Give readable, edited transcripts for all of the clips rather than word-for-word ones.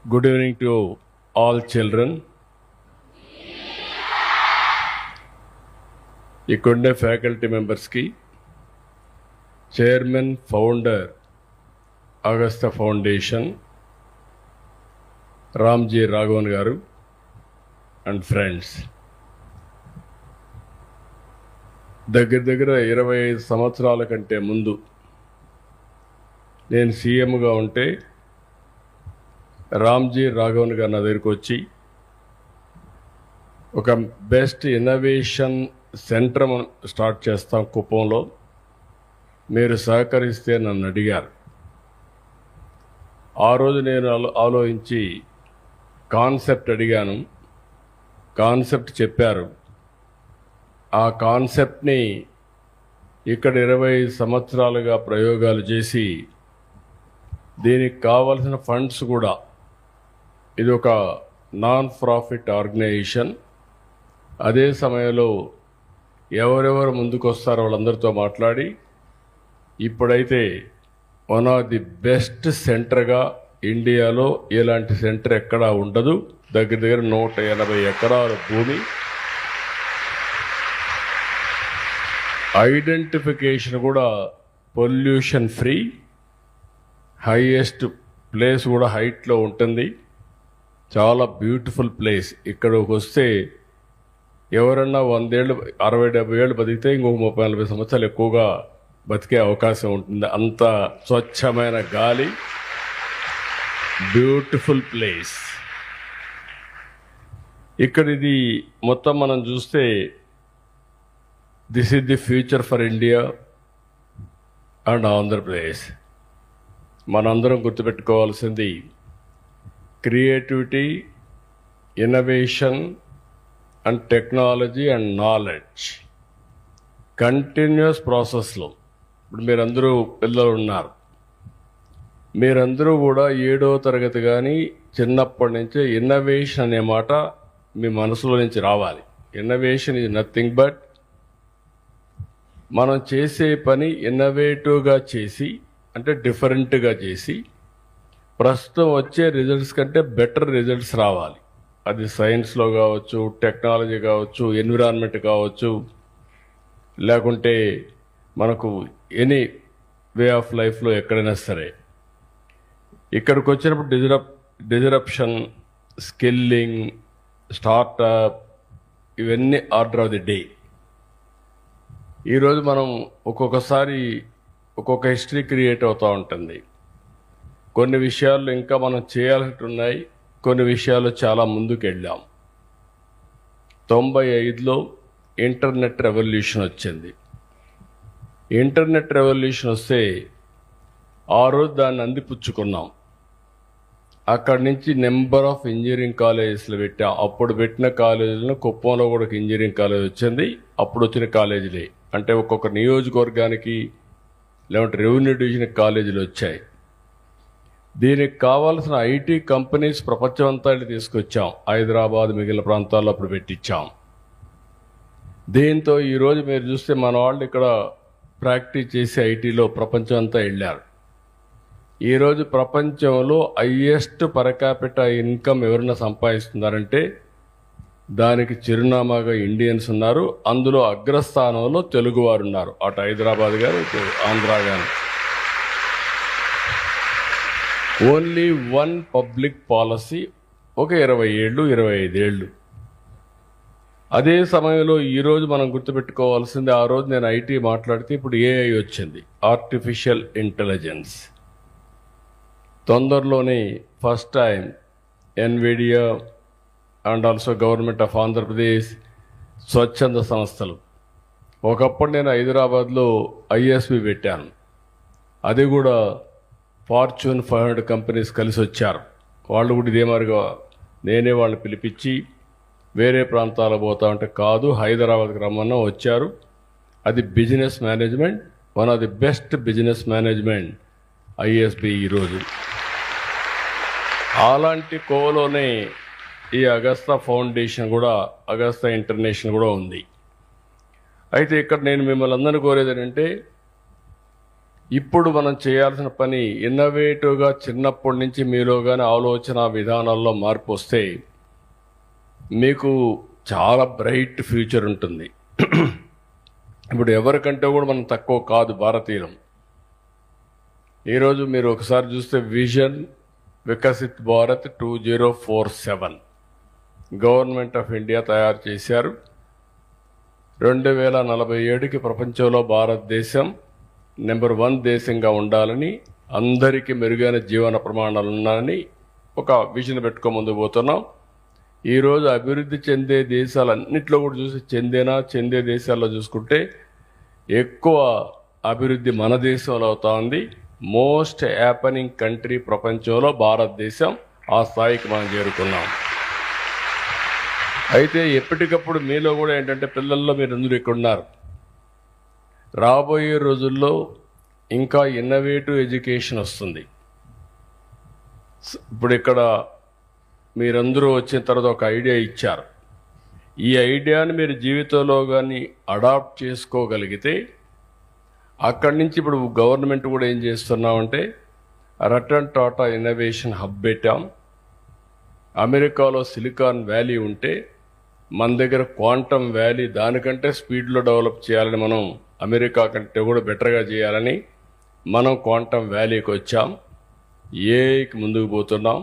Good evening to all children. ఇక్కడుండే faculty మెంబర్స్కి, chairman founder Agastya foundation Ramji Raghavan గారు అండ్ ఫ్రెండ్స్, దగ్గర 25 సంవత్సరాల కంటే ముందు నేను సీఎంగా ఉంటే రామ్జీ రాఘవన్ గారు నా దగ్గరికి వచ్చి ఒక బెస్ట్ ఇన్నోవేషన్ సెంటర్ స్టార్ట్ చేస్తాం కుప్పంలో, మీరు సహకరిస్తే నన్ను అడిగారు. ఆ రోజు నేను ఆలోచించి కాన్సెప్ట్ అడిగాను, కాన్సెప్ట్ చెప్పారు. ఆ కాన్సెప్ట్ని ఇక్కడ 25 సంవత్సరాలుగా ప్రయోగాలు చేసి దీనికి కావలసిన ఫండ్స్ కూడా, ఇది ఒక నాన్ ప్రాఫిట్ ఆర్గనైజేషన్, అదే సమయంలో ఎవరెవరు ముందుకు వస్తారో వాళ్ళందరితో మాట్లాడి ఇప్పుడైతే వన్ ఆఫ్ ది బెస్ట్ సెంటర్గా ఇండియాలో ఇలాంటి సెంటర్ ఎక్కడా ఉండదు. దగ్గర 180 ఎకరాల భూమి, ఐడెంటిఫికేషన్ కూడా పొల్యూషన్ ఫ్రీ, హైయెస్ట్ ప్లేస్ కూడా హైట్లో ఉంటుంది. చాలా బ్యూటిఫుల్ ప్లేస్. ఇక్కడికి వస్తే ఎవరన్నా 100 ఏళ్ళు 60-70 ఏళ్ళు బతికితే ఇంకొక 30-40 సంవత్సరాలు ఎక్కువగా బతికే అవకాశం ఉంటుంది. అంత స్వచ్ఛమైన గాలి, బ్యూటిఫుల్ ప్లేస్. ఇక్కడ ఇది మొత్తం మనం చూస్తే this is the future for India and Andhra Pradesh. మనందరం గుర్తుపెట్టుకోవాల్సింది creativity, innovation and technology and knowledge continuous ప్రాసెస్లో. ఇప్పుడు మీరందరూ పిల్లలు ఉన్నారు, మీరందరూ కూడా 7వ తరగతి కానీ చిన్నప్పటి నుంచే ఇన్నోవేషన్ అనే మాట మీ మనసులో నుంచి రావాలి. ఇన్నోవేషన్ ఈజ్ నథింగ్ బట్ మనం చేసే పని ఇన్నోవేటివ్గా చేసి, అంటే డిఫరెంట్గా చేసి ప్రస్తుతం వచ్చే రిజల్ట్స్ కంటే బెటర్ రిజల్ట్స్ రావాలి. అది సైన్స్లో కావచ్చు, టెక్నాలజీ కావచ్చు, ఎన్విరాన్మెంట్ కావచ్చు, లేకుంటే మనకు ఎనీ వే ఆఫ్ లైఫ్లో ఎక్కడైనా సరే. ఇక్కడికి వచ్చినప్పుడు డిజరప్షన్, స్కిల్లింగ్, స్టార్టప్, ఇవన్నీ ఆర్డర్ ఆఫ్ ది డే. ఈరోజు మనం ఒక్కొక్కసారి ఒక్కొక్క హిస్టరీ క్రియేట్ అవుతూ ఉంటుంది. కొన్ని విషయాల్లో ఇంకా మనం చేయాల్సి ఉన్నాయి, కొన్ని విషయాలు చాలా ముందుకు వెళ్ళాం. 95లో ఇంటర్నెట్ రెవల్యూషన్ వచ్చింది. ఇంటర్నెట్ రెవల్యూషన్ వస్తే ఆ రోజు దాన్ని అందిపుచ్చుకున్నాం. అక్కడి నుంచి నెంబర్ ఆఫ్ ఇంజనీరింగ్ కాలేజెస్లు పెట్టాం. అప్పుడు పెట్టిన కాలేజీలను కుప్పంలో కూడా ఒక ఇంజనీరింగ్ కాలేజ్ వచ్చింది. అప్పుడు వచ్చిన కాలేజీలే, అంటే ఒక్కొక్క నియోజకవర్గానికి లేదంటే రెవెన్యూ డివిజన్ కాలేజీలు వచ్చాయి. దీనికి కావాల్సిన ఐటీ కంపెనీస్ ప్రపంచం అంతా తీసుకొచ్చాం. హైదరాబాద్, మిగిలిన ప్రాంతాల్లో అప్పుడు పెట్టించాం. దీంతో ఈరోజు మీరు చూస్తే మన వాళ్ళు ఇక్కడ ప్రాక్టీస్ చేసి ఐటీలో ప్రపంచం అంతా వెళ్ళారు. ఈరోజు ప్రపంచంలో హైయెస్ట్ పర్ క్యాపిటా ఇన్కమ్ ఎవరైనా సంపాదిస్తున్నారంటే దానికి చిరునామాగా ఇండియన్స్ ఉన్నారు. అందులో అగ్రస్థానంలో తెలుగువారు ఉన్నారు. అటు హైదరాబాద్ గారు, ఇటు ఆంధ్ర గారు. ఓన్లీ వన్ పబ్లిక్ పాలసీ ఒక 20 ఏళ్ళు, 25 ఏళ్ళు. అదే సమయంలో ఈరోజు మనం గుర్తుపెట్టుకోవాల్సింది, ఆ రోజు నేను ఐటీ మాట్లాడితే ఇప్పుడు ఏఐ వచ్చింది, ఆర్టిఫిషియల్ ఇంటెలిజెన్స్. తొందరలోనే first time Nvidia and also government of Andhra Pradesh, స్వచ్ఛంద సంస్థలు. ఒకప్పుడు నేను హైదరాబాద్లో ఐఎస్బి పెట్టాను. అది కూడా ఫార్చ్యూన్ 500 కంపెనీస్ కలిసి వచ్చారు. వాళ్ళు కూడా ఇదే మాదిరిగా నేనే వాళ్ళని పిలిపించి వేరే ప్రాంతాలకు పోతా ఉంటే కాదు, హైదరాబాద్కి రమ్మన్నా వచ్చారు. అది business management, one of the best business management ISB ఈరోజు. అలాంటి కోవలోనే ఈ అగస్తా ఫౌండేషన్ కూడా, అగస్తా ఇంటర్నేషనల్ కూడా ఉంది. అయితే ఇక్కడ నేను మిమ్మల్ని అందరినీ కోరేది ఏంటంటే, ఇప్పుడు మనం చేయాల్సిన పని ఇన్నోవేటివ్గా చిన్నప్పటి నుంచి మీలో కానీ ఆలోచన విధానాల్లో మార్పు వస్తే మీకు చాలా బ్రైట్ ఫ్యూచర్ ఉంటుంది. ఇప్పుడు ఎవరికంటే కూడా మనం తక్కువ కాదు భారతీయులం. ఈరోజు మీరు ఒకసారి చూస్తే vision Viksit Bharat 2047 government of India తయారు చేశారు. 2047కి ప్రపంచంలో భారతదేశం నెంబర్ 1 దేశంగా ఉండాలని, అందరికీ మెరుగైన జీవన ప్రమాణాలు ఉన్నాయని ఒక విజన్ పెట్టుకో ముందుకు పోతున్నాం. ఈరోజు అభివృద్ధి చెందే దేశాలన్నింటిలో కూడా చెందే దేశాల్లో చూసుకుంటే ఎక్కువ అభివృద్ధి మన దేశంలో అవుతా ఉంది. మోస్ట్ హ్యాపనింగ్ కంట్రీ ప్రపంచంలో భారతదేశం. ఆ స్థాయికి మనం చేరుకున్నాం. అయితే ఎప్పటికప్పుడు మీలో కూడా ఏంటంటే పిల్లల్లో మీరు అందరూ ఇక్కడ ఉన్నారు. రాబోయే రోజుల్లో ఇంకా ఇన్నోవేటివ్ ఎడ్యుకేషన్ వస్తుంది. ఇప్పుడు ఇక్కడ మీరందరూ వచ్చిన తర్వాత ఒక ఐడియా ఇచ్చారు. ఈ ఐడియాని మీరు జీవితంలో కానీ అడాప్ట్ చేసుకోగలిగితే అక్కడి నుంచి ఇప్పుడు గవర్నమెంట్ కూడా ఏం చేస్తున్నామంటే రతన్ టాటా ఇన్నోవేషన్ హబ్ పెట్టాం. అమెరికాలో సిలికాన్ వ్యాలీ ఉంటే మన దగ్గర క్వాంటమ్ వ్యాలీ దానికంటే స్పీడ్లో డెవలప్ చేయాలని, మనం అమెరికా కంటే కూడా బెటర్గా చేయాలని మనం క్వాంటమ్ వ్యాలీకి వచ్చాం. ఏఐకి ముందుకు పోతున్నాం.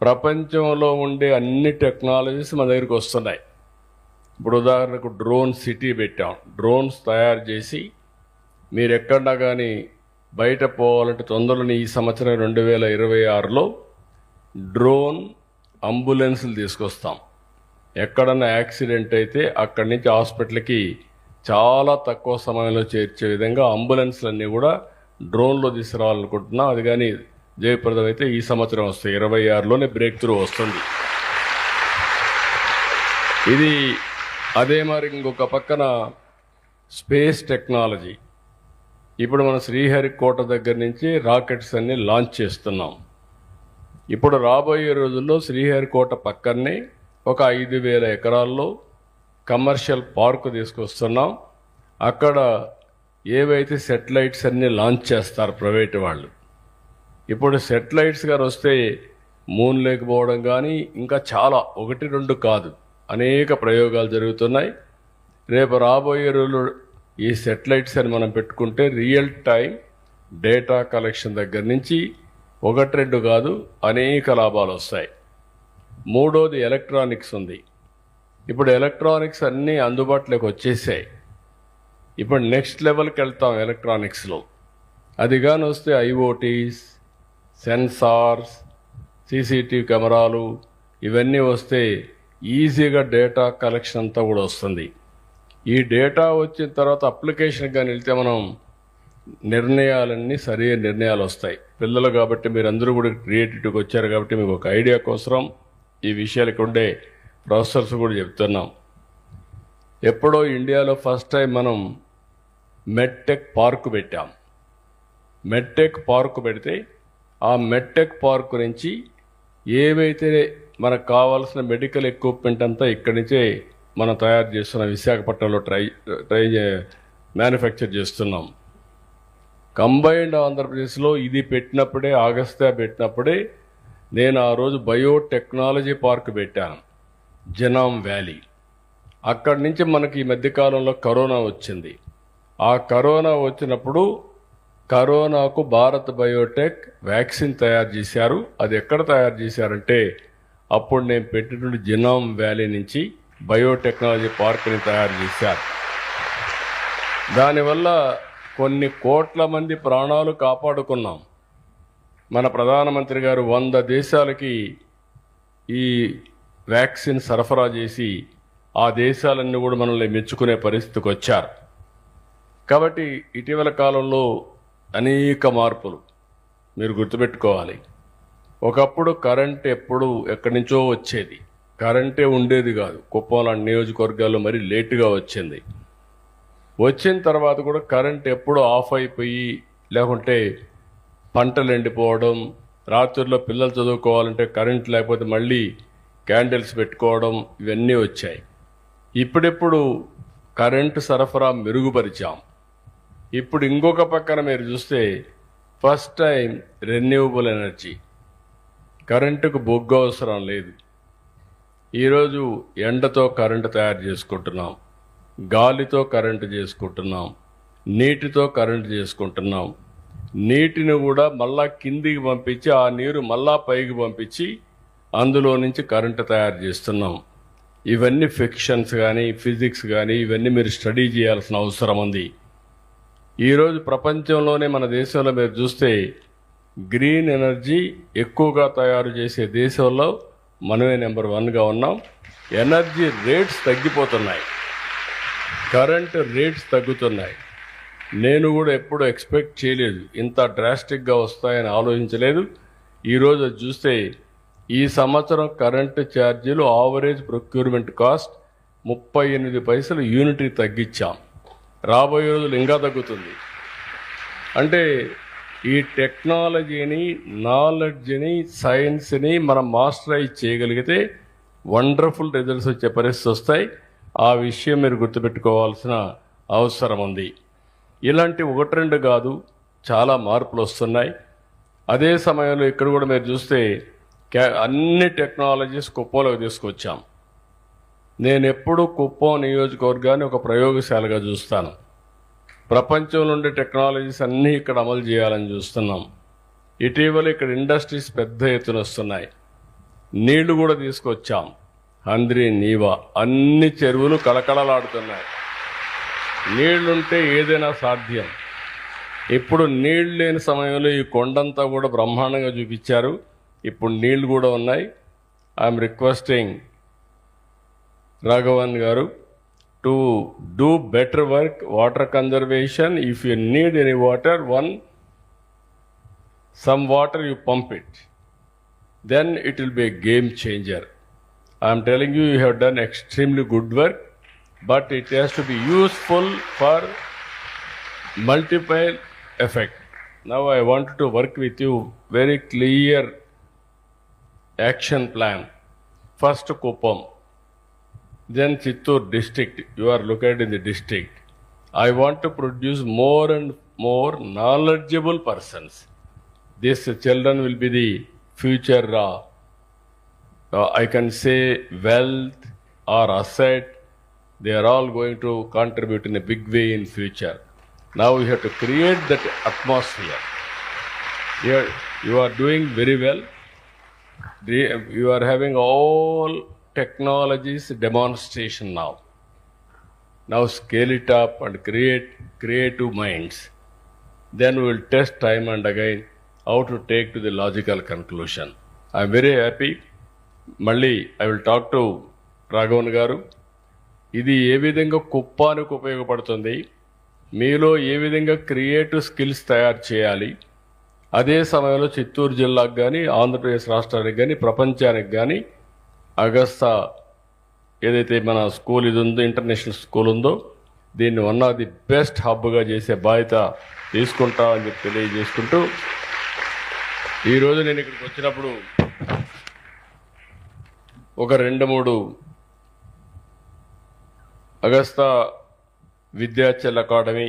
ప్రపంచంలో ఉండే అన్ని టెక్నాలజీస్ మన దగ్గరికి వస్తున్నాయి. ఇప్పుడు ఉదాహరణకు డ్రోన్ సిటీ పెట్టాం. డ్రోన్స్ తయారు చేసి మీరు ఎక్కడన్నా కానీ బయట పోవాలంటే తొందరలోనే ఈ సంవత్సరం 2026లో డ్రోన్ అంబులెన్స్లు తీసుకొస్తాం. ఎక్కడన్నా యాక్సిడెంట్ అయితే అక్కడి నుంచి హాస్పిటల్కి చాలా తక్కువ సమయంలో చేర్చే విధంగా అంబులెన్స్లన్నీ కూడా డ్రోన్లో తీసుకురావాలనుకుంటున్నాం. అది కానీ జయప్రదం అయితే ఈ సంవత్సరం వస్తాయి. 26లోనే బ్రేక్ త్రూ వస్తుంది. ఇది అదే మరి ఇంకొక పక్కన స్పేస్ టెక్నాలజీ. ఇప్పుడు మన శ్రీహరికోట దగ్గర నుంచి రాకెట్స్ అన్ని లాంచ్ చేస్తున్నాం. ఇప్పుడు రాబోయే రోజుల్లో శ్రీహరికోట పక్కనే ఒక 5,000 ఎకరాల్లో కమర్షియల్ పార్క్ తీసుకొస్తున్నాం. అక్కడ ఏవైతే సెటిలైట్స్ అన్ని లాంచ్ చేస్తారు ప్రైవేట్ వాళ్ళు. ఇప్పుడు సెటిలైట్స్ గారు వస్తే మూన్ లేకపోవడం కానీ ఇంకా చాలా 1-2 కాదు అనేక ప్రయోగాలు జరుగుతున్నాయి. రేపు రాబోయే రోజులు ఈ సెటిలైట్స్ అని మనం పెట్టుకుంటే రియల్ టైం డేటా కలెక్షన్ దగ్గర నుంచి 1-2 కాదు అనేక లాభాలు వస్తాయి. మూడోది ఎలక్ట్రానిక్స్ ఉంది. ఇప్పుడు ఎలక్ట్రానిక్స్ అన్నీ అందుబాటులోకి వచ్చేసాయి. ఇప్పుడు నెక్స్ట్ లెవెల్కి వెళ్తాం ఎలక్ట్రానిక్స్లో. అది కానీ వస్తే ఐఓటీస్, సెన్సార్స్, సీసీటీవీ కెమెరాలు ఇవన్నీ వస్తే ఈజీగా డేటా కలెక్షన్ అంతా కూడా వస్తుంది. ఈ డేటా వచ్చిన తర్వాత అప్లికేషన్ కానీ వెళ్తే మనం నిర్ణయాలన్నీ సరైన నిర్ణయాలు వస్తాయి. పిల్లలు కాబట్టి మీరందరూ కూడా క్రియేటివిటీకి వచ్చారు కాబట్టి మీకు ఒక ఐడియా కోసం ఈ విషయాలకు ఉండే ప్రొఫెసర్స్ కూడా చెప్తున్నాం. ఎప్పుడో ఇండియాలో ఫస్ట్ టైం మనం మెడ్టెక్ పార్క్ పెట్టాం. మెడ్టెక్ పార్క్ పెడితే ఆ మెడ్టెక్ పార్క్ నుంచి ఏవైతే మనకు కావాల్సిన మెడికల్ ఎక్విప్మెంట్ అంతా ఇక్కడి నుంచే మనం తయారు చేస్తున్నాం. విశాఖపట్నంలో ట్రై మ్యానుఫ్యాక్చర్ చేస్తున్నాం. కంబైన్డ్ ఆంధ్రప్రదేశ్లో ఇది పెట్టినప్పుడే, ఆగస్టా పెట్టినప్పుడే నేను ఆ రోజు బయోటెక్నాలజీ పార్క్ పెట్టాను, జెనామ్ వ్యాలీ. అక్కడి నుంచి మనకి ఈ మధ్యకాలంలో కరోనా వచ్చింది. ఆ కరోనా వచ్చినప్పుడు కరోనాకు భారత్ బయోటెక్ వ్యాక్సిన్ తయారు చేశారు. అది ఎక్కడ తయారు చేశారంటే అప్పుడు నేను పెట్టినటువంటి జెనామ్ వ్యాలీ నుంచి బయోటెక్నాలజీ పార్క్ని తయారు చేశారు. దానివల్ల కొన్ని కోట్ల మంది ప్రాణాలు కాపాడుకున్నాం. మన ప్రధానమంత్రి గారు 100 దేశాలకి ఈ వ్యాక్సిన్ సరఫరా చేసి ఆ దేశాలన్నీ కూడా మనల్ని మెచ్చుకునే పరిస్థితికి వచ్చారు. కాబట్టి ఇటీవల కాలంలో అనేక మార్పులు మీరు గుర్తుపెట్టుకోవాలి. ఒకప్పుడు కరెంట్ ఎప్పుడు ఎక్కడి నుంచో వచ్చేది, కరెంటే ఉండేది కాదు. కుప్పం లాంటి నియోజకవర్గాల్లో మరి లేటుగా వచ్చింది. వచ్చిన తర్వాత కూడా కరెంట్ ఎప్పుడు ఆఫ్ అయిపోయి, లేకుంటే పంటలు ఎండిపోవడం, రాత్రుల్లో పిల్లలు చదువుకోవాలంటే కరెంట్ లేకపోతే మళ్ళీ క్యాండిల్స్ పెట్టుకోవడం, ఇవన్నీ వచ్చాయి. ఇప్పుడెప్పుడు కరెంటు సరఫరా మెరుగుపరిచాం. ఇప్పుడు ఇంకొక పక్కన మీరు చూస్తే ఫస్ట్ టైం రెన్యూవబుల్ ఎనర్జీ, కరెంటుకు బొగ్గు అవసరం లేదు. ఈరోజు ఎండతో కరెంటు తయారు చేసుకుంటున్నాం, గాలితో కరెంటు చేసుకుంటున్నాం, నీటితో కరెంటు చేసుకుంటున్నాం. నీటిని కూడా మళ్ళా కిందికి పంపించి ఆ నీరు మళ్ళా పైకి పంపించి అందులో నుంచి కరెంటు తయారు చేస్తున్నాం. ఇవన్నీ ఫిక్షన్స్ కానీ ఫిజిక్స్ కానీ ఇవన్నీ మీరు స్టడీ చేయాల్సిన అవసరం ఉంది. ఈరోజు ప్రపంచంలోనే మన దేశంలో మీరు చూస్తే గ్రీన్ ఎనర్జీ ఎక్కువగా తయారు చేసే దేశంలో మనమే నెంబర్ 1గా ఉన్నాం. ఎనర్జీ రేట్స్ తగ్గిపోతున్నాయి, కరెంటు రేట్స్ తగ్గుతున్నాయి. నేను కూడా ఎప్పుడు ఎక్స్పెక్ట్ చేయలేదు, ఇంత డ్రాస్టిక్గా వస్తాయని ఆలోచించలేదు. ఈరోజు చూస్తే ఈ సంవత్సరం కరెంటు ఛార్జీలు ఆవరేజ్ ప్రొక్యూర్మెంట్ కాస్ట్ 38 పైసలు యూనిట్కి తగ్గించాం. రాబోయే రోజులు ఇంకా తగ్గుతుంది. అంటే ఈ టెక్నాలజీని, నాలెడ్జ్ని, సైన్స్ని మనం మాస్టరైజ్ చేయగలిగితే వండర్ఫుల్ రిజల్ట్స్ వచ్చే పరిస్థితి వస్తాయి. ఆ విషయం మీరు గుర్తుపెట్టుకోవాల్సిన అవసరం ఉంది. ఇలాంటి 1-2 కాదు, చాలా మార్పులు వస్తున్నాయి. అదే సమయంలో ఇక్కడ కూడా మీరు చూస్తే అన్ని టెక్నాలజీస్ కుప్పంలోకి తీసుకొచ్చాం. నేను ఎప్పుడు కుప్పం నియోజకవర్గాన్ని ఒక ప్రయోగశాలగా చూస్తాను. ప్రపంచంలో ఉండే టెక్నాలజీస్ అన్నీ ఇక్కడ అమలు చేయాలని చూస్తున్నాం. ఇటీవల ఇక్కడ ఇండస్ట్రీస్ పెద్ద ఎత్తున వస్తున్నాయి. నీళ్లు కూడా తీసుకొచ్చాం. హంద్రి, నీవా అన్ని చెరువులు కళకళలాడుతున్నాయి. నీళ్లుంటే ఏదైనా సాధ్యం. ఇప్పుడు నీళ్లు లేని సమయంలో ఈ కొండంతా కూడా బ్రహ్మాండంగా చూపించారు. ఇప్పుడు నీళ్లు కూడా ఉన్నాయి. ఐఎమ్ రిక్వెస్టింగ్ రాఘవన్ గారు to do better work, water conservation. If you need any water, some water you pump it, then it will be a game changer. I am telling you, you have done extremely good work, but it has to be useful for multiple effect. Now I want to work with you very clear action plan. First Kuppam, then Chittoor district. You are located in the district. I want to produce more and more knowledgeable persons. These children will be the future, I can say, wealth or asset. They are all going to contribute in a big way in future. Now we have to create that atmosphere. You are doing very well. You are having all technologies demonstration now. Now scale it up and create creative minds. Then we will test time and again how to take to the logical conclusion. I am very happy. మళ్ళీ I will talk to Raghavan గారు. ఇది ఏ విధంగా కుప్పానికి ఉపయోగపడుతుంది, మీలో ఏ విధంగా creative skills తయారు చేయాలి, అదే సమయంలో చిత్తూరు జిల్లాకు కానీ ఆంధ్రప్రదేశ్ రాష్ట్రానికి కానీ ప్రపంచానికి కానీ అగస్తా ఏదైతే మన స్కూల్ ఇది ఉందో, ఇంటర్నేషనల్ స్కూల్ ఉందో, దీన్ని వన్ ఆఫ్ ది బెస్ట్ హబ్గా చేసే బాధ్యత తీసుకుంటామని చెప్పి తెలియజేసుకుంటూ, ఈరోజు నేను ఇక్కడికి వచ్చినప్పుడు ఒక 2-3 అగస్తా విద్యాచల్ అకాడమీ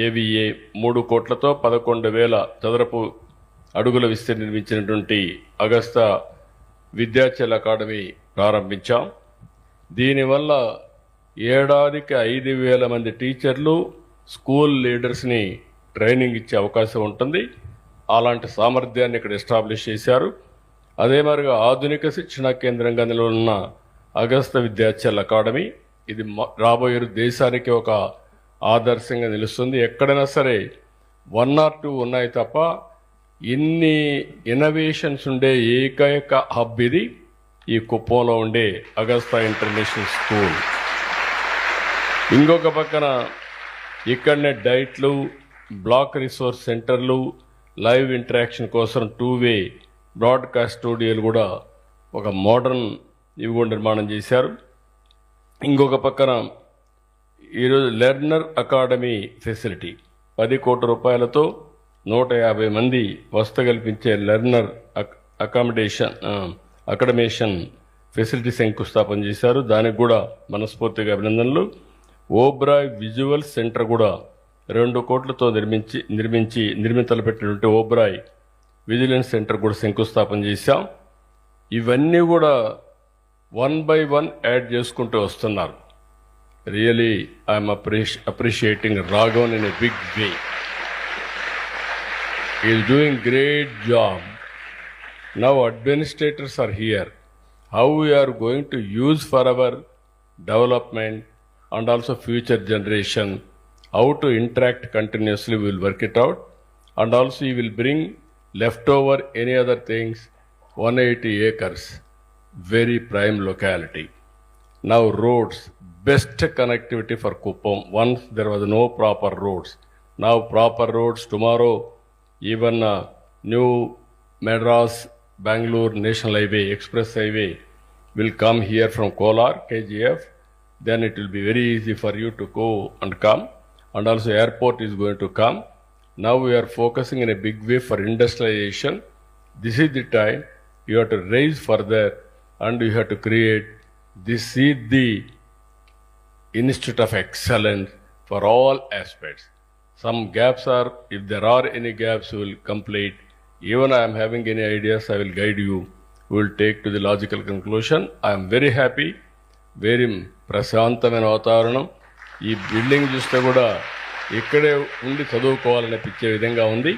ఏవిఏ 3 కోట్లతో 11,000 చదరపు అడుగుల విస్తీర్ణం నిర్మించినటువంటి అగస్తా విద్యాచల్ అకాడమీ ప్రారంభించాం. దీనివల్ల ఏడాదికి 5,000 మంది టీచర్లు, స్కూల్ లీడర్స్ని ట్రైనింగ్ ఇచ్చే అవకాశం ఉంటుంది. అలాంటి సామర్థ్యాన్ని ఇక్కడ ఎస్టాబ్లిష్ చేశారు. అదే మరిగా ఆధునిక శిక్షణా కేంద్రంగా నిలవనున్న అగస్తా విద్యాచల్ అకాడమీ ఇది రాబోయే దేశానికి ఒక ఆదర్శంగా నిలుస్తుంది. ఎక్కడైనా సరే 1 or 2 ఉన్నాయి తప్ప ఇన్ని ఇన్నోవేషన్స్ ఉండే ఏకైక హబ్ ఇది ఈ కుప్పంలో ఉండే అగస్తా ఇంటర్నేషనల్ స్కూల్. ఇంకొక పక్కన ఇక్కడనే డైట్లు, బ్లాక్ రిసోర్స్ సెంటర్లు, లైవ్ ఇంటరాక్షన్ కోసం 2-way బ్రాడ్కాస్ట్ స్టూడియోలు కూడా ఒక మోడర్న్ ఇవి కూడా నిర్మాణం చేశారు. ఇంకొక పక్కన ఈరోజు లెర్నర్ అకాడమీ ఫెసిలిటీ 10 కోట్ల రూపాయలతో 150 మంది వసతి కల్పించే లెర్నర్ అకాడమేషన్ ఫెసిలిటీ శంకుస్థాపన చేశారు. దానికి కూడా మనస్ఫూర్తిగా అభినందనలు. ఓబ్రాయ్ విజువల్ సెంటర్ కూడా 2 కోట్లతో నిర్మింతలు పెట్టినటువంటి ఓబ్రాయ్ విజిలెన్స్ సెంటర్ కూడా శంకుస్థాపన చేశాం. ఇవన్నీ కూడా 1 by 1 యాడ్ చేసుకుంటూ వస్తున్నారు. Really I'm appreciating Raghavan in a big way. He is doing great job. Now administrators are here. How we are going to use for our development and also future generation, how to interact continuously, we will work it out. And also you will bring leftover any other things, 180 acres, very prime locality. Now roads, best connectivity for Kuppam. Once there was no proper roads. Now proper roads, tomorrow even new Madras Bangalore National Highway, Express Highway will come here from Kolar, KGF. Then it will be very easy for you to go and come. And also airport is going to come. Now we are focusing in a big way for industrialization. This is the time you have to raise further and you have to create this is the Institute of Excellence for all aspects. Some gaps are, if there are any gaps, we will complete. Even I am having any ideas, I will guide you. We will take to the logical conclusion. I am very happy. Very ప్రశాంతమైన వాతావరణం. ఈ building చూస్తే కూడా ఇక్కడే ఉండి చదువుకోవాలనిపించే విధంగా ఉంది.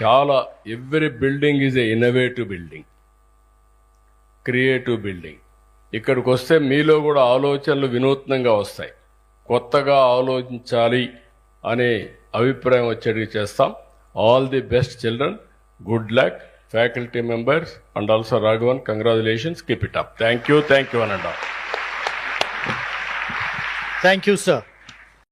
చాలా every building is a innovative building, creative building. ఇక్కడికి వస్తే మీలో కూడా ఆలోచనలు వినూత్నంగా వస్తాయి. కొత్తగా ఆలోచించాలి అనే అభిప్రాయం వచ్చేటివి చేస్తాం. All the best children, good luck, faculty members and also Raghavan, congratulations, keep it up. Thank you one and all. Thank you, sir.